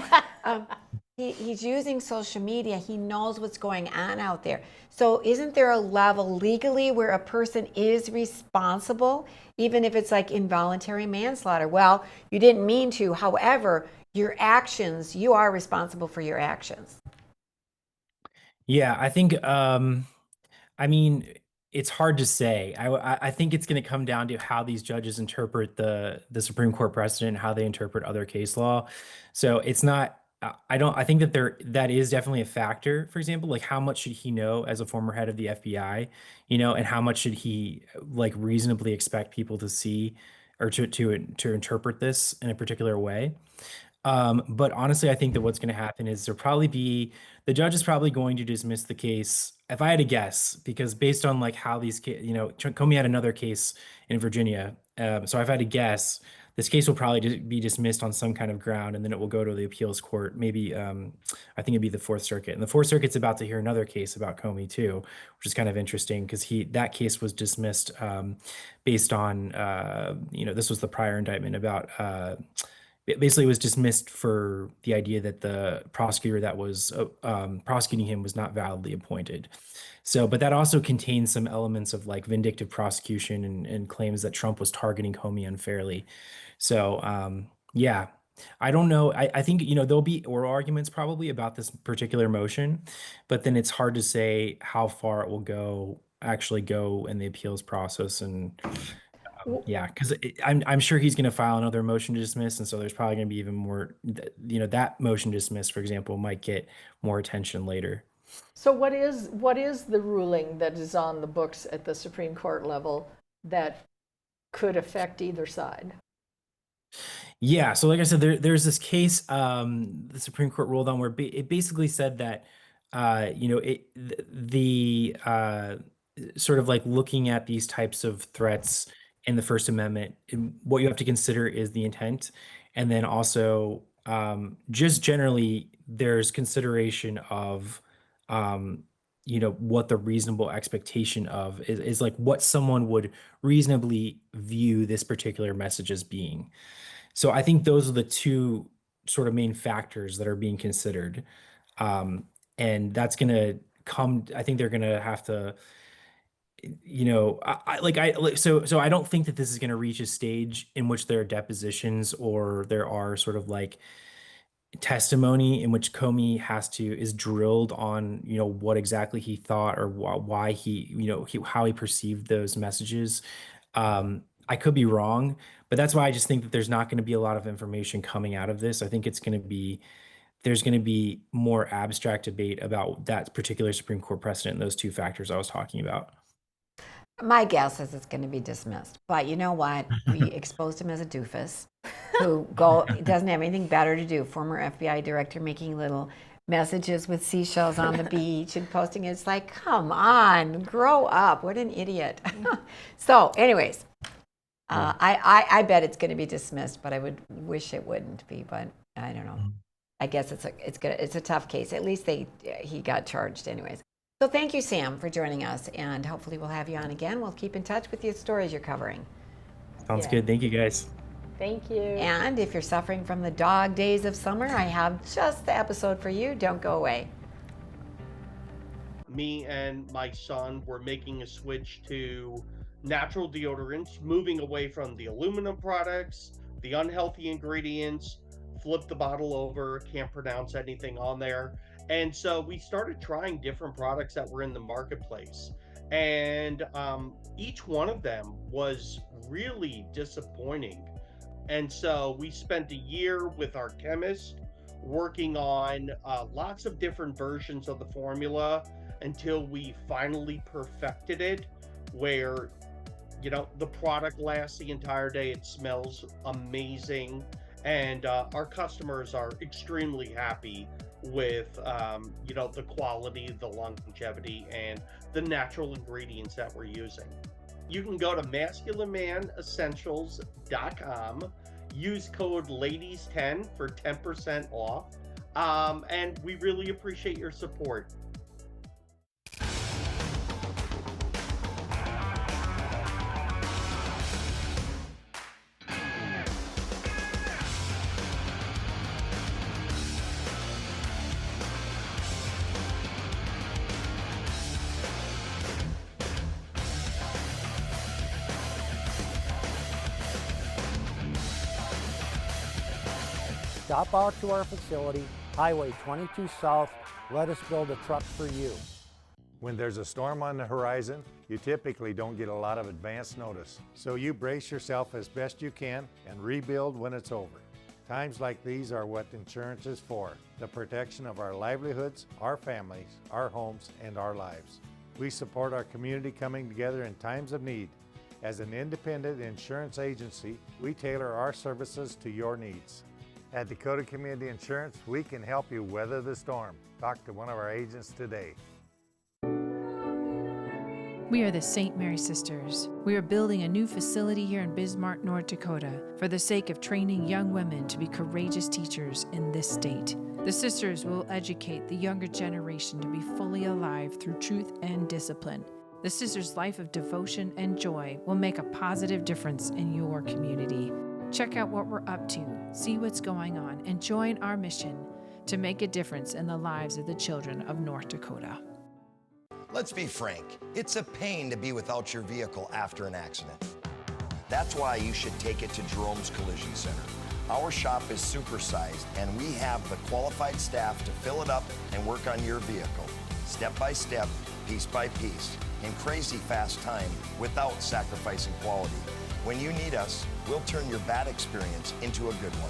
he's using social media. He knows what's going on out there. So isn't there a level legally where a person is responsible, even if it's like involuntary manslaughter? Well, you didn't mean to. However, your actions, you are responsible for your actions. Yeah, I think, I mean, it's hard to say. I think it's going to come down to how these judges interpret the Supreme Court precedent, how they interpret other case law. So it's not. I think that is definitely a factor. For example, like how much should he know as a former head of the FBI, and how much should he like reasonably expect people to see or to interpret this in a particular way. But honestly, I think that what's going to happen is the judge is probably going to dismiss the case. If I had to guess, because based on like how these, Comey had another case in Virginia. So if I had to guess, this case will probably be dismissed on some kind of ground, and then it will go to the appeals court. Maybe, I think it'd be the Fourth Circuit, and the Fourth Circuit's about to hear another case about Comey too, which is kind of interesting because that case was dismissed based on, this was the prior indictment about. Basically, it was dismissed for the idea that the prosecutor that was prosecuting him was not validly appointed. So, but that also contains some elements of like vindictive prosecution and claims that Trump was targeting Comey unfairly. So, yeah, I don't know. I think, there'll be oral arguments probably about this particular motion, but then it's hard to say how far it will actually go in the appeals process. And yeah, because I'm sure he's going to file another motion to dismiss, and so there's probably going to be even more. That motion to dismiss, for example, might get more attention later. So what is the ruling that is on the books at the Supreme Court level that could affect either side? Yeah, so like I said, there's this case the Supreme Court ruled on where it basically said that sort of like looking at these types of threats in the First Amendment, what you have to consider is the intent, and then also just generally there's consideration of what the reasonable expectation of is like what someone would reasonably view this particular message as being. So I think those are the two sort of main factors that are being considered, and that's going to come. I think they're going to have to. So I don't think that this is going to reach a stage in which there are depositions or there are sort of like testimony in which Comey is drilled on, what exactly he thought or why how he perceived those messages. I could be wrong, but that's why I just think that there's not going to be a lot of information coming out of this. I think there's going to be more abstract debate about that particular Supreme Court precedent and those two factors I was talking about. My guess is it's going to be dismissed. But you know what? We exposed him as a doofus who doesn't have anything better to do. Former FBI director making little messages with seashells on the beach and posting it. It's like, come on, grow up. What an idiot. So anyways, I bet it's going to be dismissed, but I would wish it wouldn't be. But I don't know. I guess it's a tough case. At least he got charged anyways. So thank you, Sam, for joining us, and hopefully we'll have you on again. We'll keep in touch with the stories you're covering. Sounds good. Thank you, guys. Thank you. And if you're suffering from the dog days of summer, I have just the episode for you. Don't go away. Me and my son were making a switch to natural deodorants, moving away from the aluminum products, the unhealthy ingredients, flip the bottle over, can't pronounce anything on there. And so we started trying different products that were in the marketplace. And each one of them was really disappointing. And so we spent a year with our chemist working on lots of different versions of the formula until we finally perfected it, where, the product lasts the entire day. It smells amazing. And our customers are extremely happy with the quality, the longevity, and the natural ingredients that we're using. You can go to masculinemanessentials.com, use code LADIES10 for 10% off, and we really appreciate your support. Stop out to our facility, Highway 22 South. Let us build a truck for you. When there's a storm on the horizon, you typically don't get a lot of advance notice. So you brace yourself as best you can and rebuild when it's over. Times like these are what insurance is for, the protection of our livelihoods, our families, our homes, and our lives. We support our community coming together in times of need. As an independent insurance agency, we tailor our services to your needs. At Dakota Community Insurance, we can help you weather the storm. Talk to one of our agents today. We are the St. Mary Sisters. We are building a new facility here in Bismarck, North Dakota, for the sake of training young women to be courageous teachers in this state. The sisters will educate the younger generation to be fully alive through truth and discipline. The sisters' life of devotion and joy will make a positive difference in your community. Check out what we're up to, see what's going on, and join our mission to make a difference in the lives of the children of North Dakota. Let's be frank, it's a pain to be without your vehicle after an accident. That's why you should take it to Jerome's Collision Center. Our shop is supersized and we have the qualified staff to fill it up and work on your vehicle, step by step, piece by piece, in crazy fast time without sacrificing quality. When you need us, we'll turn your bad experience into a good one.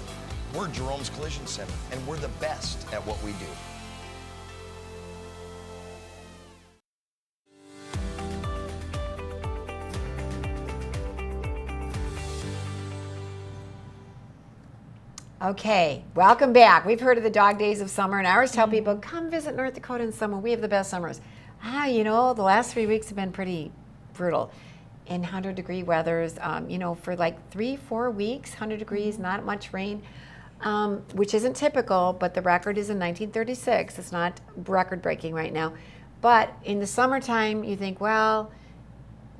We're Jerome's Collision Center and we're the best at what we do. Okay, welcome back. We've heard of the dog days of summer, and I always tell people, come visit North Dakota in summer. We have the best summers. You know, the last 3 weeks have been pretty brutal. In 100-degree weathers, you know, for like 3-4 weeks, 100 degrees, not much rain, which isn't typical, but the record is in 1936. It's not record-breaking right now. But in the summertime, you think, well,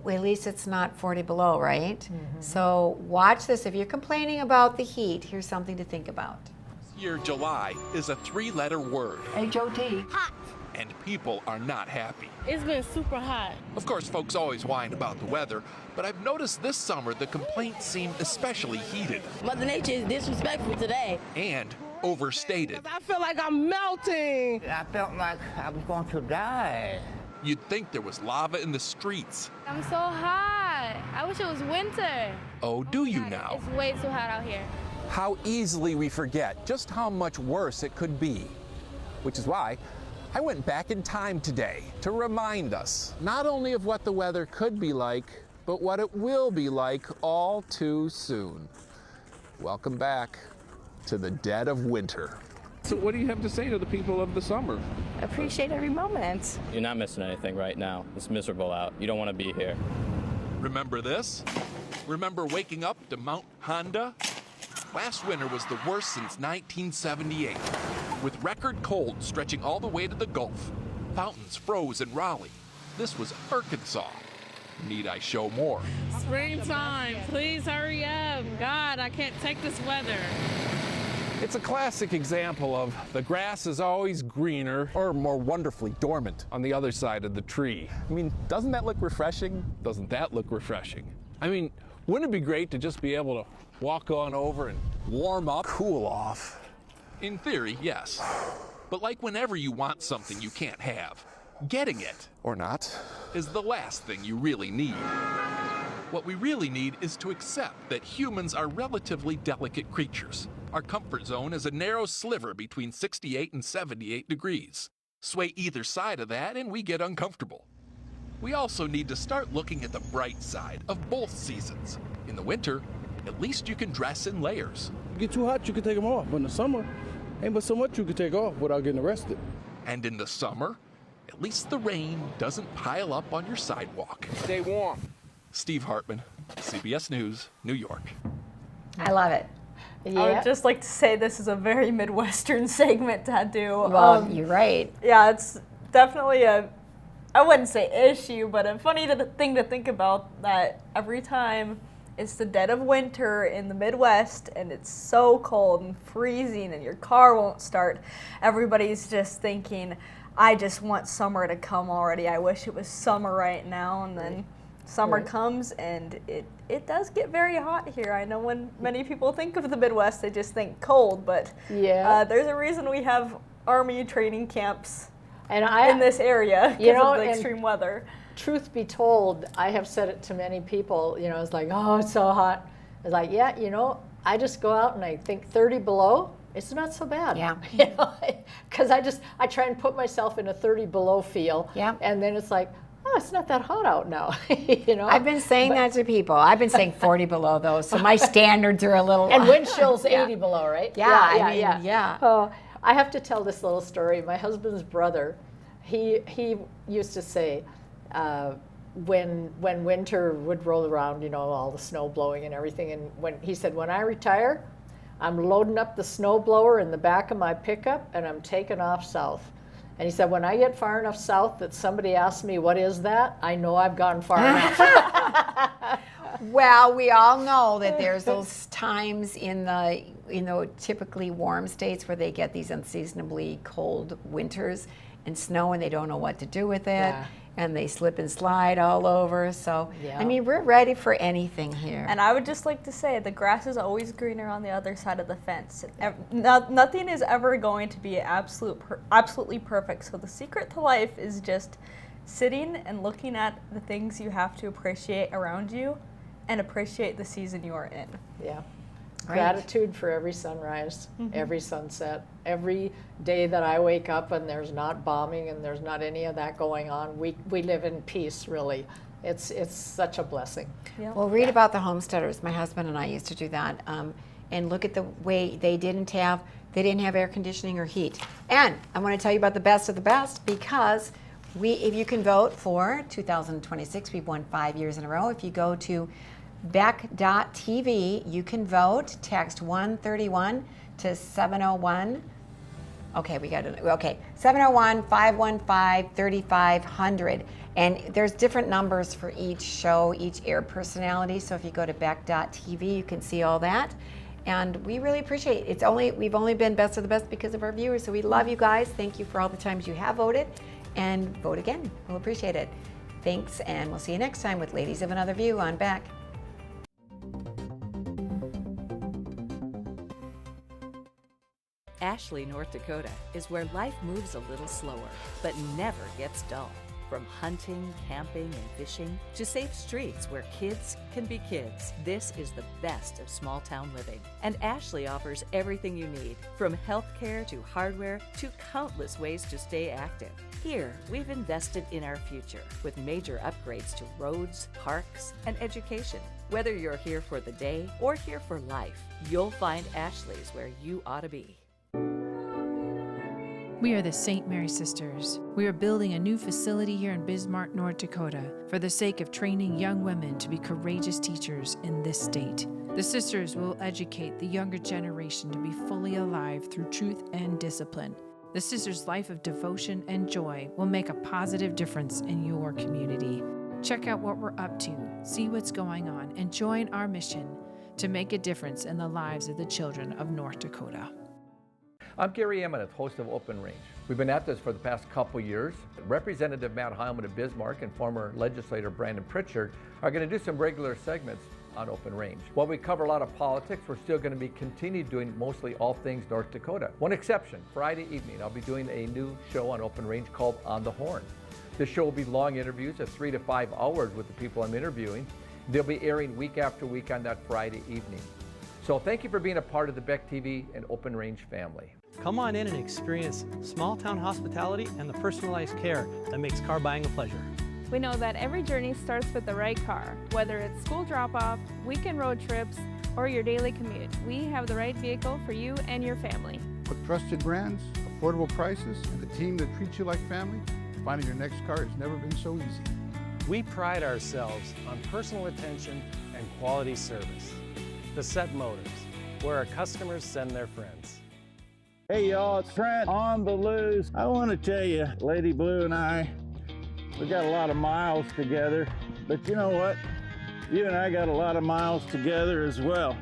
at least it's not 40 below, right? Mm-hmm. So watch this. If you're complaining about the heat, here's something to think about. This year, July is a 3-letter word. H-O-T. Hot. And people are not happy. It's been super hot. Of course, folks always whine about the weather, but I've noticed this summer the complaints seem especially heated. Mother Nature is disrespectful today. And overstated. I feel like I'm melting. I felt like I was going to die. You'd think there was lava in the streets. I'm so hot. I wish it was winter. Oh, do you now? It's way too hot out here. How easily we forget just how much worse it could be. Which is why I went back in time today to remind us not only of what the weather could be like, but what it will be like all too soon. Welcome back to the dead of winter. So what do you have to say to the people of the summer? Appreciate every moment. You're not missing anything right now. It's miserable out. You don't want to be here. Remember this? Remember waking up to Mount Honda? Last winter was the worst since 1978, with record cold stretching all the way to the Gulf. Fountains froze in Raleigh. This was Arkansas. Need I show more? Springtime, please hurry up. God, I can't take this weather. It's a classic example of the grass is always greener, or more wonderfully dormant, on the other side of the tree. I mean, doesn't that look refreshing? Doesn't that look refreshing? I mean, wouldn't it be great to just be able to walk on over and warm up, cool off? In theory, yes. But like whenever you want something you can't have, getting it, or not, is the last thing you really need. What we really need is to accept that humans are relatively delicate creatures. Our comfort zone is a narrow sliver between 68 and 78 degrees. Sway either side of that and we get uncomfortable. We also need to start looking at the bright side of both seasons. In the winter, at least you can dress in layers. You get too hot, you can take them off. But in the summer, ain't but so much you can take off without getting arrested. And in the summer, at least the rain doesn't pile up on your sidewalk. Stay warm. Steve Hartman, CBS News, New York. I love it. I would just like to say this is a very Midwestern segment to do. Well, you're right. Yeah, it's definitely a, I wouldn't say issue, but a funny thing to think about, that every time it's the dead of winter in the Midwest and it's so cold and freezing and your car won't start, everybody's just thinking, I just want summer to come already. I wish it was summer right now. And then Summer Right. comes and it does get very hot here. I know when many people think of the Midwest, they just think cold, but there's a reason we have Army training camps in this area because of the extreme weather. Truth be told, I have said it to many people, it's like, oh, it's so hot. It's like, yeah, I just go out and I think 30 below, it's not so bad. Yeah. Because I try and put myself in a 30 below feel. Yeah. And then it's like, oh, it's not that hot out now. I've been saying that to people. I've been saying 40 below though, so my standards are a little. And wind chill's 80 below, right? Yeah. Oh, I have to tell this little story. My husband's brother, he used to say, when winter would roll around, all the snow blowing and everything, and when I retire, I'm loading up the snow blower in the back of my pickup and I'm taking off south. And he said, when I get far enough south that somebody asks me, what is that? I know I've gone far enough. Well, we all know that there's those times in the typically warm states where they get these unseasonably cold winters and snow and they don't know what to do with it. Yeah. And they slip and slide all over. So, I mean, we're ready for anything here. And I would just like to say, the grass is always greener on the other side of the fence. Nothing is ever going to be absolutely perfect. So the secret to life is just sitting and looking at the things you have to appreciate around you and appreciate the season you are in. Yeah. Right. Gratitude for every sunrise, every sunset, every day that I wake up and there's not bombing and there's not any of that going on. We live in peace, really. It's such a blessing. Yep. Well, read about the homesteaders. My husband and I used to do that, and look at the way they didn't have air conditioning or heat. And I want to tell you about the best of the best, because if you can vote for 2026, we've won 5 years in a row. If you go to Beck.tv, you can vote. Text 131 to 701. Okay, 701-515-3500. And there's different numbers for each show, each air personality. So if you go to Beck.tv, you can see all that. And we really appreciate it. We've only been best of the best because of our viewers. So we love you guys. Thank you for all the times you have voted. And vote again. We'll appreciate it. Thanks, and we'll see you next time with Ladies of Another View on Beck. Ashley, North Dakota is where life moves a little slower, but never gets dull. From hunting, camping, and fishing to safe streets where kids can be kids, this is the best of small town living. And Ashley offers everything you need, from healthcare to hardware to countless ways to stay active. Here, we've invested in our future with major upgrades to roads, parks, and education. Whether you're here for the day or here for life, you'll find Ashley's where you ought to be. We are the St. Mary Sisters. We are building a new facility here in Bismarck, North Dakota, for the sake of training young women to be courageous teachers in this state. The Sisters will educate the younger generation to be fully alive through truth and discipline. The Sisters' life of devotion and joy will make a positive difference in your community. Check out what we're up to, see what's going on, and join our mission to make a difference in the lives of the children of North Dakota. I'm Gary Emmett, host of Open Range. We've been at this for the past couple years. Representative Matt Heilman of Bismarck and former legislator Brandon Pritchard are going to do some regular segments on Open Range. While we cover a lot of politics, we're still going to be continued doing mostly all things North Dakota. One exception, Friday evening, I'll be doing a new show on Open Range called On the Horn. This show will be long interviews of 3 to 5 hours with the people I'm interviewing. They'll be airing week after week on that Friday evening. So thank you for being a part of the Beck TV and Open Range family. Come on in and experience small town hospitality and the personalized care that makes car buying a pleasure. We know that every journey starts with the right car. Whether it's school drop-off, weekend road trips, or your daily commute, we have the right vehicle for you and your family. With trusted brands, affordable prices, and a team that treats you like family, finding your next car has never been so easy. We pride ourselves on personal attention and quality service. Beset Motors, where our customers send their friends. Hey y'all, it's Trent on the loose. I want to tell you, Lady Blue and I, we got a lot of miles together, but you know what? You and I got a lot of miles together as well.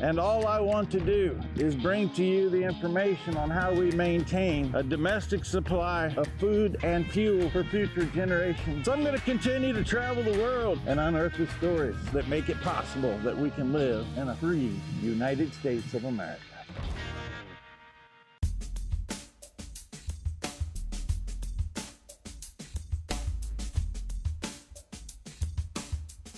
And all I want to do is bring to you the information on how we maintain a domestic supply of food and fuel for future generations. So I'm going to continue to travel the world and unearth the stories that make it possible that we can live in a free United States of America.